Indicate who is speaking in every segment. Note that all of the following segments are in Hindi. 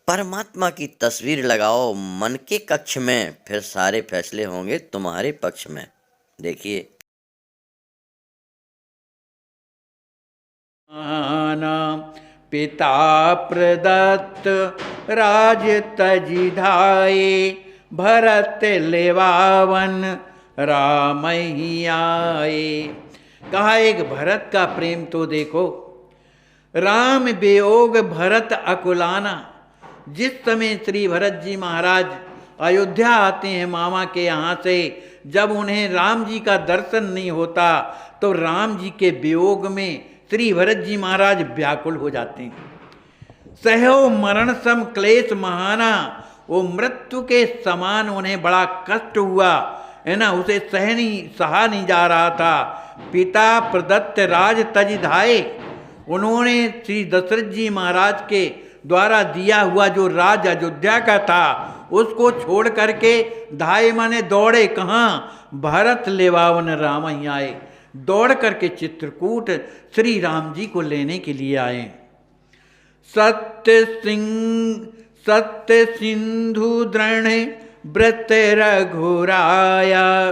Speaker 1: परमात्मा की तस्वीर लगाओ मन के कक्ष में, फिर सारे फैसले होंगे तुम्हारे पक्ष में। देखिए।
Speaker 2: पिता प्रदत्त राज तजि धाये, भरत लेवावन राम ही आए। कहा एक भरत का प्रेम तो देखो, राम वियोग भरत अकुलाना। जिस समय श्री भरत जी महाराज अयोध्या आते हैं मामा के यहाँ से, जब उन्हें राम जी का दर्शन नहीं होता तो राम जी के वियोग में श्री भरत जी महाराज व्याकुल हो जाते हैं। सहयो मरण सम क्लेश महाना, वो मृत्यु के समान उन्हें बड़ा कष्ट हुआ है ना, उसे सहा नहीं जा रहा था। पिता प्रदत्त राज तज धाये, उन्होंने श्री दशरथ जी महाराज के द्वारा दिया हुआ जो राज अयोध्या का था उसको छोड़ करके धाये माने दौड़े। कहाँ? भरत लेवावन राम ही आए, दौड़ करके चित्रकूट श्री राम जी को लेने के लिए आए। सत्य सिंधु दृढ़ व्रत रघुराया,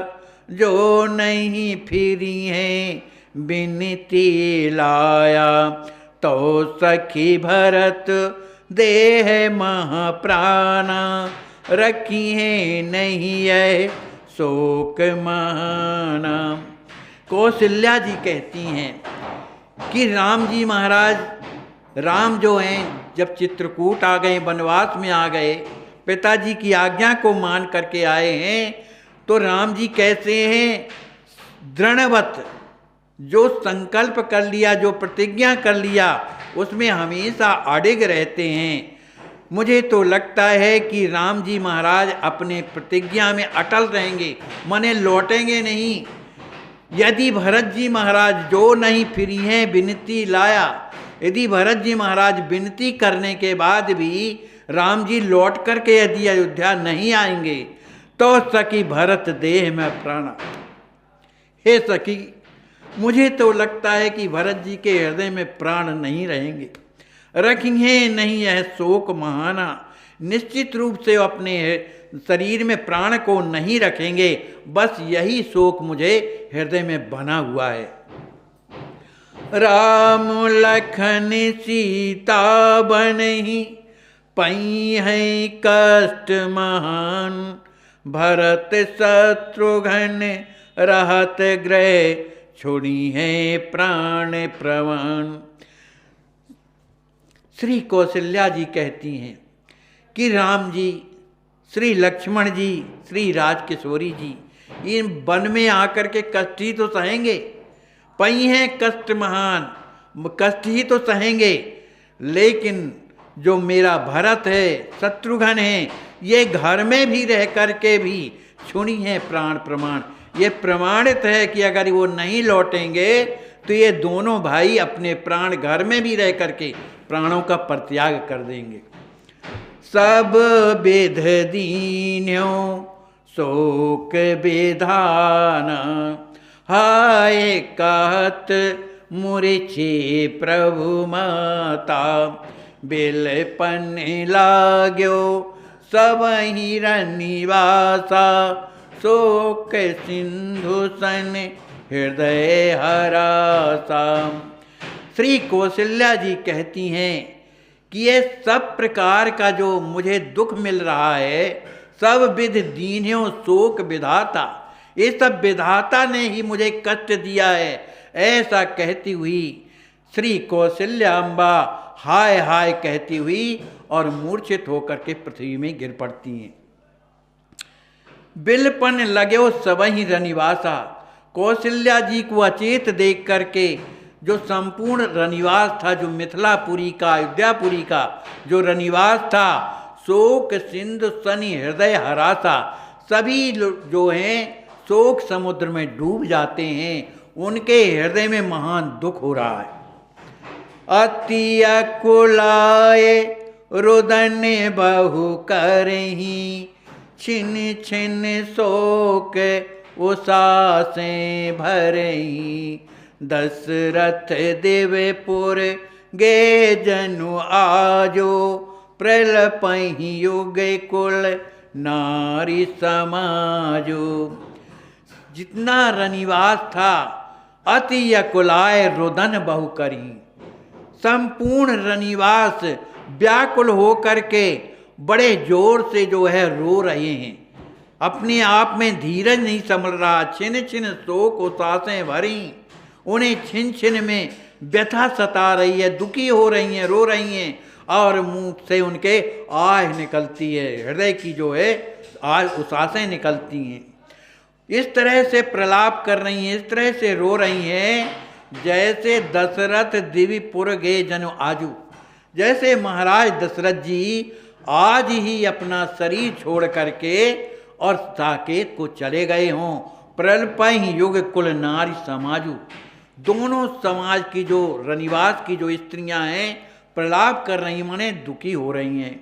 Speaker 2: जो नहीं फिरी है बिनती लाया। तो सखी भरत देह महाप्राणा, रखी है नहीं है शोक महाना। कौशल्या जी कहती हैं कि राम जी महाराज, राम जो हैं जब चित्रकूट आ गए, वनवास में आ गए, पिताजी की आज्ञा को मान करके आए हैं, तो राम जी कैसे हैं? दृढ़वत, जो संकल्प कर लिया, जो प्रतिज्ञा कर लिया, उसमें हमेशा अडिग रहते हैं। मुझे तो लगता है कि राम जी महाराज अपने प्रतिज्ञा में अटल रहेंगे, माने लौटेंगे नहीं। यदि भरत जी महाराज जो नहीं फिरी हैं विनती लाया, यदि भरत जी महाराज विनती करने के बाद भी राम जी लौट करके यदि अयोध्या नहीं आएंगे, तो सखी भरत देह में प्राणा। हे सखी, मुझे तो लगता है कि भरत जी के हृदय में प्राण नहीं रहेंगे, रखेंगे नहीं यह शोक महाना। निश्चित रूप से अपने शरीर में प्राण को नहीं रखेंगे, बस यही शोक मुझे हृदय में बना हुआ है। राम लखन सीता बनहि, पई है कष्ट महान। भरत शत्रुघ्न रहत ग्रह, छोड़ी है प्राण प्रवान। श्री कौशल्या जी कहती हैं कि राम जी, श्री लक्ष्मण जी, श्री राजकिशोरी जी इन वन में आकर के कष्ट ही तो सहेंगे। पई हैं कष्ट महान, कष्ट ही तो सहेंगे, लेकिन जो मेरा भरत है, शत्रुघ्न है, ये घर में भी रह करके भी छुनी है प्राण प्रमाण। ये प्रमाणित है कि अगर वो नहीं लौटेंगे तो ये दोनों भाई अपने प्राण घर में भी रह करके प्राणों का परित्याग कर देंगे। सब विध दीन्यो शोक विधान, हाय कहत मूर्छे प्रभु माता। बिलपन लाग्यो सब ही रनिवासा, शोक सिंधु सन हृदय हरासा। श्री कौशल्या जी कहती हैं कि ये सब प्रकार का जो मुझे दुख मिल रहा है, सब विध दीन्यो शोक विधाता, ये सब विधाता ने ही मुझे कष्ट दिया है। ऐसा कहती हुई श्री कौशल्या अम्बा हाय हाय कहती हुई और मूर्छित होकर के पृथ्वी में गिर पड़ती हैं। बिलपन लगो सबही रनिवासा, कौशल्या जी को अचेत देख करके जो संपूर्ण रनिवास था, जो मिथिलापुरी का, अयोध्यापुरी का जो रनिवास था, शोक सिंधु सनि हृदय हरासा, सभी जो हैं शोक समुद्र में डूब जाते हैं, उनके हृदय में महान दुख हो रहा है। अति अकुलाए रुदन बहु करही, छिन छिन शोक उसासे भरही। दशरथ देवपुर गे जनु आजो, प्रलपहि युग कुल नारी समाजो। जितना रनिवास था अति यकुलाय रुदन बहु करी। संपूर्ण रनिवास व्याकुल हो करके बड़े जोर से जो है रो रहे हैं। अपने आप में धीरज नहीं संभल रहा, छिन छिन शोक उसासें भरी, उन्हें छिन छिन में व्यथा सता रही है, दुखी हो रही हैं, रो रही हैं और मुंह से उनके आह निकलती है, हृदय की जो है आह उसासें निकलती हैं। इस तरह से प्रलाप कर रही हैं, इस तरह से रो रही हैं जैसे दशरथ दिविपुर गए जनु आजू। जैसे महाराज दशरथ जी आज ही अपना शरीर छोड़ करके और साकेत को चले गए हों। प्रलपहि युग कुल नारी समाजू। दोनों समाज की जो रनिवास की जो स्त्रियां हैं प्रलाप कर रही, माने दुखी हो रही हैं।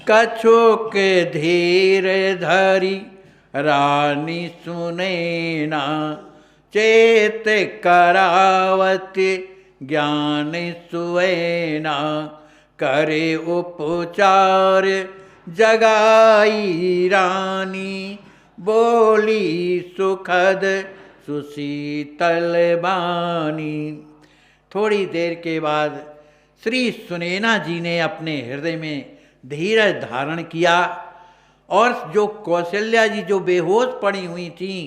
Speaker 2: कछुक धीर धरी रानी सुनैना, चेत करावत ज्ञान सुवैना, करे उपचार जगाई रानी, बोली सुखद सुशीतल बानी। थोड़ी देर के बाद श्री सुनैना जी ने अपने हृदय में धीरज धारण किया और जो कौशल्या जी जो बेहोश पड़ी हुई थीं,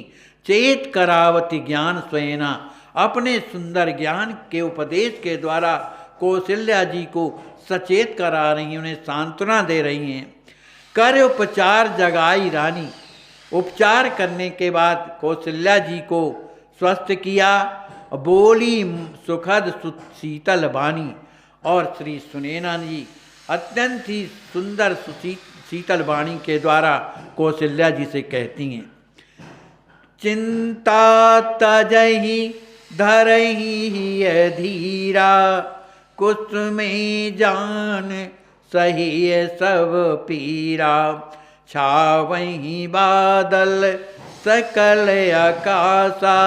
Speaker 2: चेत करावती ज्ञान स्वयना, अपने सुंदर ज्ञान के उपदेश के द्वारा कौशल्या जी को सचेत करा रही हैं, उन्हें सांत्वना दे रही हैं। कर उपचार जगाई रानी। उपचार करने के बाद कौशल्या जी को स्वस्थ किया, बोली सुखद शीतल बानी। और श्री सुनैना जी अत्यंत ही सुंदर शीतल वाणी के द्वारा कौशल्या जी से कहती हैं, चिंता तजहि धरहि धीरा, कुसुमे जान सही सब पीरा, छावहि बादल सकल आकाशा,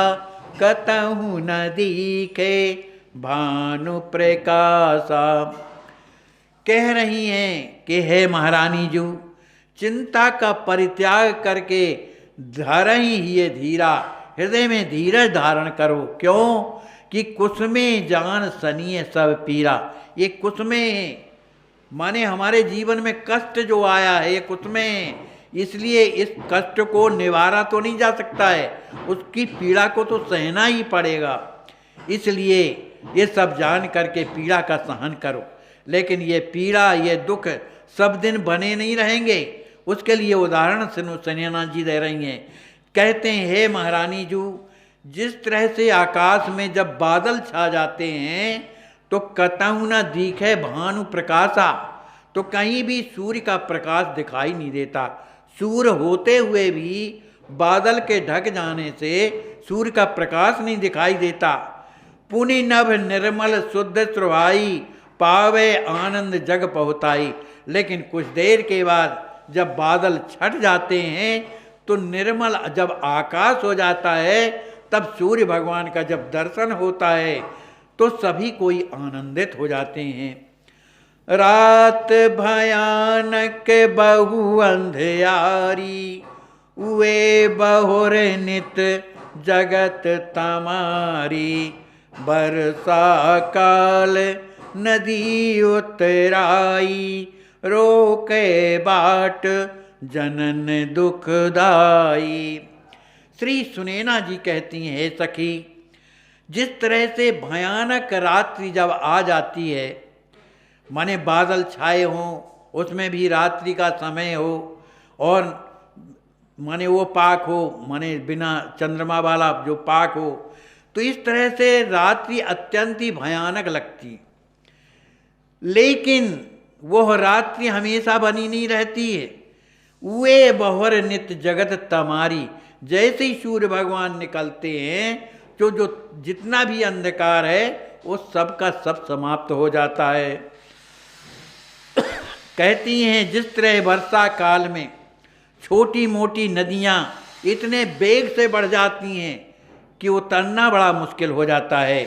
Speaker 2: कतहु न दिखे भानु प्रकाशा। कह रही हैं कि हे महारानी जी, चिंता का परित्याग करके धरहि ये धीरा, हृदय में धीरज धारण करो। क्यों कि कुसुमे जान सनिए सब पीरा। ये कुसुमे माने हमारे जीवन में कष्ट जो आया है, ये कुसुमे, इसलिए इस कष्ट को निवारा तो नहीं जा सकता है, उसकी पीड़ा को तो सहना ही पड़ेगा। इसलिए ये सब जान करके पीड़ा का सहन करो। लेकिन ये पीड़ा, ये दुख सब दिन बने नहीं रहेंगे। उसके लिए उदाहरण सुनैना जी दे रही हैं। कहते हैं, हे महारानी जी, जिस तरह से आकाश में जब बादल छा जाते हैं तो कतहु न दिखे भानु प्रकाशा, तो कहीं भी सूर्य का प्रकाश दिखाई नहीं देता। सूर्य होते हुए भी बादल के ढक जाने से सूर्य का प्रकाश नहीं दिखाई देता। पुनि नभ निर्मल शुद्ध सुहाई, पावे आनंद जग पहुताई। लेकिन कुछ देर के बाद जब बादल छट जाते हैं तो निर्मल जब आकाश हो जाता है, तब सूर्य भगवान का जब दर्शन होता है तो सभी कोई आनंदित हो जाते हैं। रात भयानक बहु अंधियारी, उए बहुर नित जगत तमारी, बरसा काल नदी उतराई, रोके बाट जनन दुखदाई। श्री सुनैना जी कहती हैं, हे सखी, जिस तरह से भयानक रात्रि जब आ जाती है, माने बादल छाए हों, उसमें भी रात्रि का समय हो और माने वो पाक हो, माने बिना चंद्रमा वाला जो पाक हो, तो इस तरह से रात्रि अत्यंत ही भयानक लगती। लेकिन वह रात्रि हमेशा बनी नहीं रहती है। वे बहुर नित्य जगत तमारी, जैसे ही सूर्य भगवान निकलते हैं जो जितना भी अंधकार है वो सब का सब समाप्त हो जाता है। कहती हैं, जिस तरह वर्षा काल में छोटी मोटी नदियाँ इतने वेग से बढ़ जाती हैं कि उतरना बड़ा मुश्किल हो जाता है।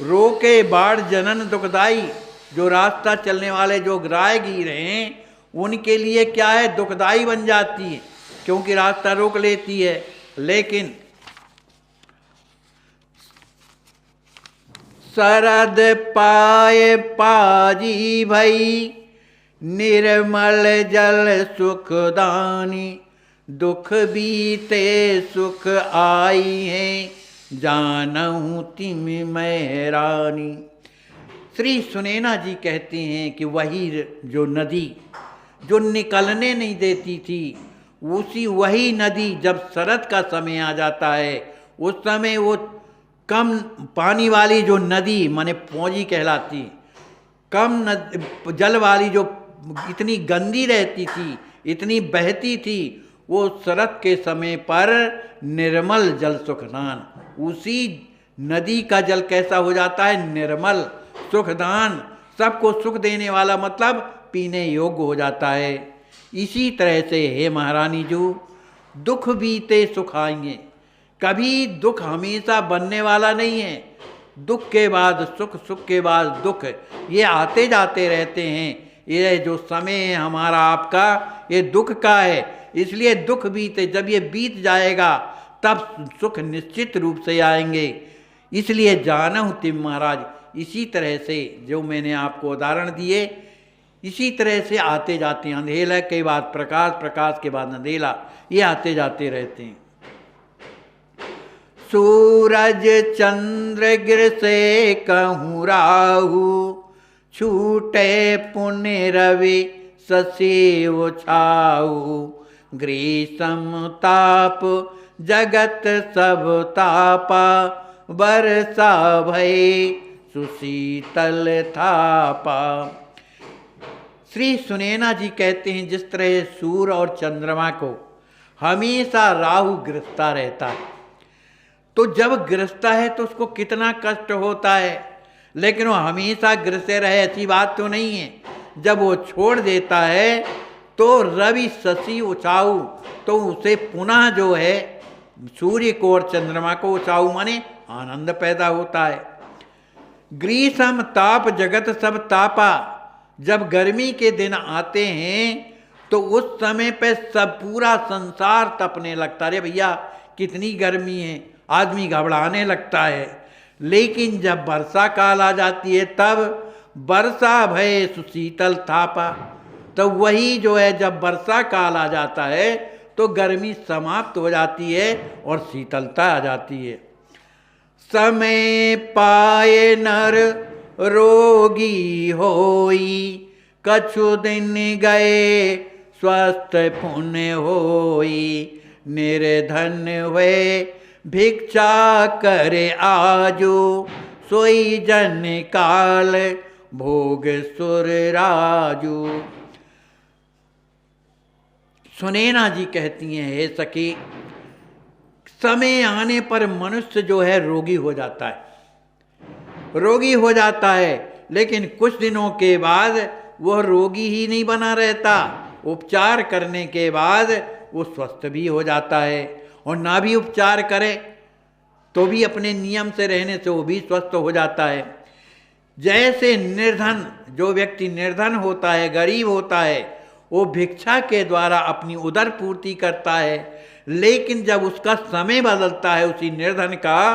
Speaker 2: रोके बाढ़ जनन दुखदाई, जो रास्ता चलने वाले जो राहगीर हैं उनके लिए क्या है, दुखदाई बन जाती है, क्योंकि रास्ता रोक लेती है। लेकिन शरद पाए पाजी भई, निर्मल जल सुखदानी, दुख बीते सुख आई है, जानहूँ तिम मैं रानी। श्री सुनैना जी कहते हैं कि वही जो नदी जो निकलने नहीं देती थी, वही नदी जब शरद का समय आ जाता है, उस समय वो कम पानी वाली जो नदी माने पौजी कहलाती, कम जल वाली जो इतनी गंदी रहती थी, इतनी बहती थी, वो शरद के समय पर निर्मल जल सुखदान, उसी नदी का जल कैसा हो जाता है, निर्मल सुखदान, सबको सुख देने वाला, मतलब पीने योग्य हो जाता है। इसी तरह से हे महारानी जो दुख बीते सुख आएंगे, कभी दुख हमेशा बनने वाला नहीं है, दुख के बाद सुख, सुख के बाद दुख, ये आते जाते रहते हैं। ये जो समय है हमारा आपका, ये दुख का है, इसलिए दुख बीते, जब ये बीत जाएगा तब सुख निश्चित रूप से आएंगे। इसलिए जानहूँ तिम महाराज, इसी तरह से जो मैंने आपको उदाहरण दिए, इसी तरह से आते जाते हैं। अंधेला के बाद प्रकाश, प्रकाश के बाद अंधेला, ये आते जाते रहते हैं। सूरज चंद्र गिर से कहूँ राहु, छूटे पुण्य रवि शशि उछाऊ, ग्रीष्म ताप जगत सब तापा, बरसा भय सुशीतल थापा। श्री सुनैना जी कहते हैं जिस तरह सूर्य और चंद्रमा को हमेशा राहु ग्रसता रहता है, तो जब ग्रसता है तो उसको कितना कष्ट होता है, लेकिन वो हमेशा ग्रसे रहे ऐसी बात तो नहीं है। जब वो छोड़ देता है तो रवि शशि उचाऊ, तो उसे पुनः जो है सूर्य को और चंद्रमा को, उचाऊ माने आनंद पैदा होता है। ग्रीष्म ताप जगत सब तापा, जब गर्मी के दिन आते हैं तो उस समय पे सब पूरा संसार तपने लगता है, अरे भैया कितनी गर्मी है, आदमी घबराने लगता है। लेकिन जब वर्षा काल आ जाती है तब वर्षा भय सुशीतल थापा, तो वही जो है जब वर्षा काल आ जाता है तो गर्मी समाप्त हो जाती है और शीतलता आ जाती है। समय पाए नर रोगी होई, कछु दिन गए स्वस्थ पुण्य होई, निर्धन हुए भिक्षा करे आजो, सोई जन काल भोग सुर राजू। सुनैना जी कहती हैं हे सखी, समय आने पर मनुष्य जो है रोगी हो जाता है, रोगी हो जाता है, लेकिन कुछ दिनों के बाद वह रोगी ही नहीं बना रहता, उपचार करने के बाद वो स्वस्थ भी हो जाता है, और ना भी उपचार करे तो भी अपने नियम से रहने से वो भी स्वस्थ हो जाता है। जैसे निर्धन, जो व्यक्ति निर्धन होता है, गरीब होता है, वो भिक्षा के द्वारा अपनी उदर पूर्ति करता है, लेकिन जब उसका समय बदलता है उसी निर्धन का,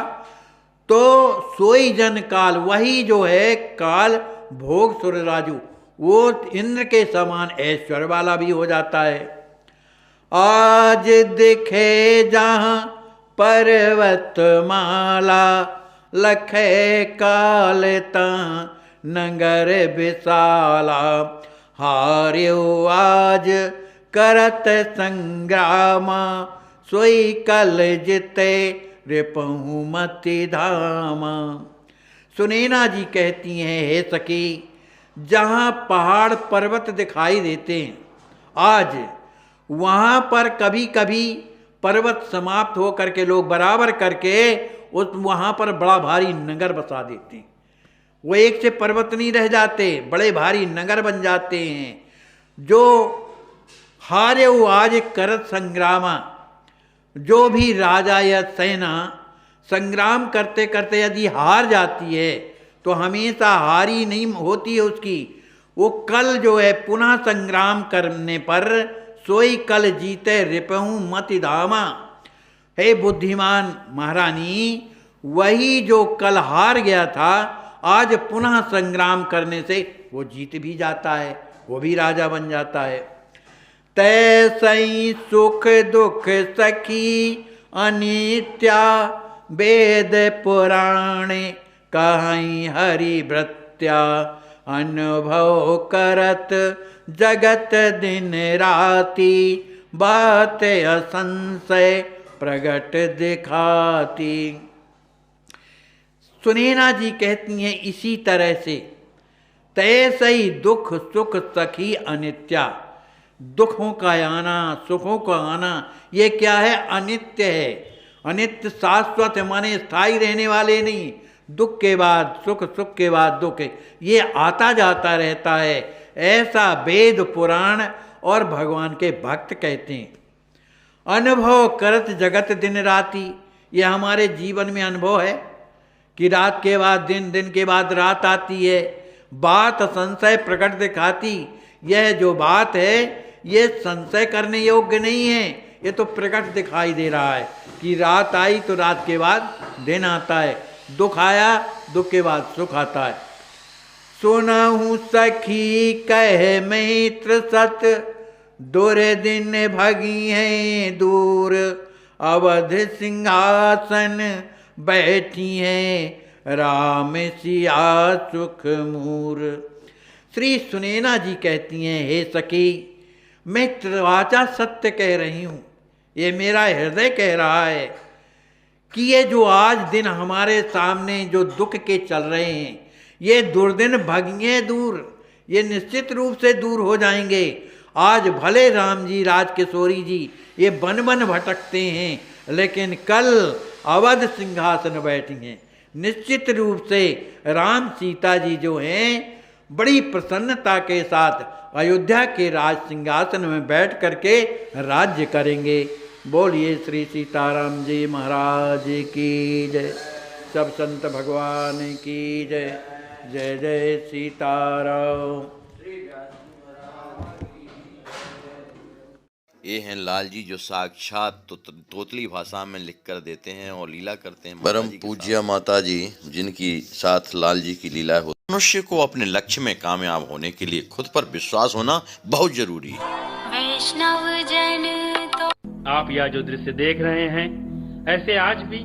Speaker 2: तो सोई जन काल, वही जो है काल भोग सुर राजू, वो इंद्र के समान ऐश्वर्य वाला भी हो जाता है। आज दिखे जहाँ पर्वत माला, लखे काल ता नगर विशाला, हार्यो आज करत संग्रामा, सोई कल जिते रिपहु मति धामा। सुनैना जी कहती हैं हे सखी, जहाँ पहाड़ पर्वत दिखाई देते हैं आज, वहाँ पर कभी कभी पर्वत समाप्त हो करके लोग बराबर करके उस वहाँ पर बड़ा भारी नगर बसा देते हैं। वो एक से पर्वत नहीं रह जाते, बड़े भारी नगर बन जाते हैं। जो हारे वो आज करत संग्रामा, जो भी राजा या सेना संग्राम करते करते यदि हार जाती है तो हमेशा हारी नहीं होती है उसकी। वो कल जो है पुनः संग्राम करने पर सोई कल जीते रिपहूं मति धामा। हे बुद्धिमान महारानी, वही जो कल हार गया था आज पुनः संग्राम करने से वो जीत भी जाता है, वो भी राजा बन जाता है। तैसई सुख दुख सखी अनित्या, वेद पुराणे कहीं हरि भृत्या, अनुभव करत जगत दिन राती, बात असंशय प्रगट दिखाती। सुनैना जी कहती हैं इसी तरह से तैसे ही दुख सुख सखी अनित्या, दुखों का आना सुखों का आना ये क्या है? अनित्य है। अनित्य शाश्वत है, माने स्थायी रहने वाले नहीं। दुख के बाद सुख, सुख के बाद दुख, ये आता जाता रहता है, ऐसा वेद पुराण और भगवान के भक्त कहते हैं। अनुभव करत जगत दिन राती, ये हमारे जीवन में अनुभव है कि रात के बाद दिन, दिन के बाद रात आती है। बात संशय प्रकट दिखाती, यह जो बात है ये संशय करने योग्य नहीं है, ये तो प्रकट दिखाई दे रहा है कि रात आई तो रात के बाद दिन आता है, दुख आया दुख के बाद सुख आता है। सुनहु सखी कह मित्र सत, दुर्दिन भगी हैं दूर, अवध सिंहासन बैठी हैं राम सिया सुख मूर। श्री सुनैना जी कहती हैं, हे सखी, मैं त्रिवाचा सत्य कह रही हूँ, ये मेरा हृदय कह रहा है कि ये जो आज दिन हमारे सामने जो दुख के चल रहे हैं, ये दुर्दिन भगिए दूर, ये निश्चित रूप से दूर हो जाएंगे। आज भले राम जी, राजकिशोरी जी ये बन बन भटकते हैं, लेकिन कल अवध सिंहासन बैठेंगे। निश्चित रूप से राम सीता जी जो हैं बड़ी प्रसन्नता के साथ अयोध्या के राज सिंहासन में बैठ करके राज्य करेंगे। बोलिए श्री सीताराम जी महाराज की जय, सब संत भगवान की जय। जय जय सीताराम।
Speaker 1: ये हैं लाल जी जो साक्षात तोतली भाषा में लिख कर देते हैं और लीला करते हैं।
Speaker 3: परम पूज्य माता जी जिनकी साथ लाल जी की लीला हो।
Speaker 1: मनुष्य को अपने लक्ष्य में कामयाब होने के लिए खुद पर विश्वास होना बहुत जरूरी है।
Speaker 4: वैष्णव जन तो
Speaker 5: आप यह जो दृश्य देख रहे हैं, ऐसे आज भी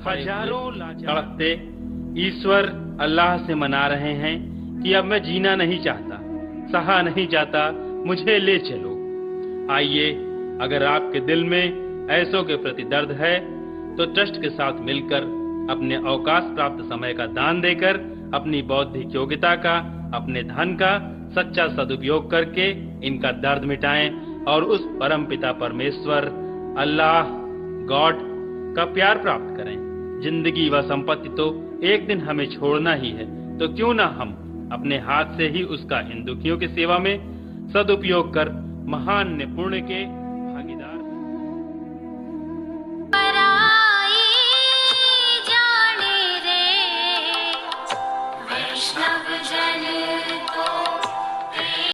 Speaker 5: हजारों तड़पते ईश्वर अल्लाह से मना रहे हैं कि अब मैं जीना नहीं चाहता, सहा नहीं जाता, मुझे ले चलो। आइए, अगर आपके दिल में ऐसों के प्रति दर्द है तो ट्रस्ट के साथ मिलकर अपने अवकाश प्राप्त समय का दान देकर अपनी बौद्धिक योग्यता का, अपने धन का सच्चा सदुपयोग करके इनका दर्द मिटाएं और उस परम पिता परमेश्वर अल्लाह गॉड का प्यार प्राप्त करें। जिंदगी व संपत्ति तो एक दिन हमें छोड़ना ही है, तो क्यों ना हम अपने हाथ से ही उसका इन दुखियों की सेवा में सदुपयोग कर महान पुण्य के